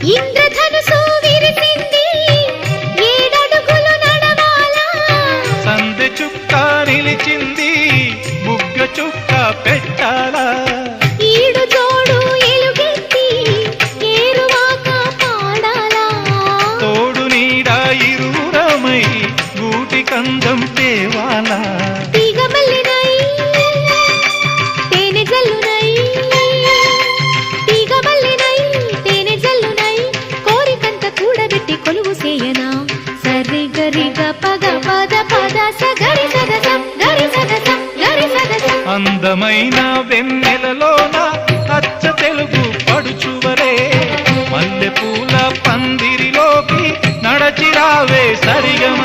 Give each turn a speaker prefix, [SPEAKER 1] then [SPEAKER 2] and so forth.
[SPEAKER 1] ఇంద్రధనుసు విరిసింది ఏడడుగులు నడవాలా
[SPEAKER 2] సందె చుక్క నిలిచింది బుగ్గ చుక్క పెట్టాలా
[SPEAKER 1] ఈడు జోడు ఎలుగెత్తి ఏరువాక పాడాలా
[SPEAKER 2] తోడు నీడ ఇరువురమై గూటి కందం తేవాలా
[SPEAKER 1] తీగమల్లినై తేనె జల్లునై తీగమల్లినై తేనె జల్లునై కోరికంత కూడబెట్టి కొలువు సేయనా సరి గరిగ పగ పద పద సగరి సగసం గరి సగసం గరి సగసం
[SPEAKER 2] అందమైన వెన్నెలలోన అచ్చ తెలుగు పడుచువలే మల్లె పూల పందిరిలోకి నడచిరావే సరిగం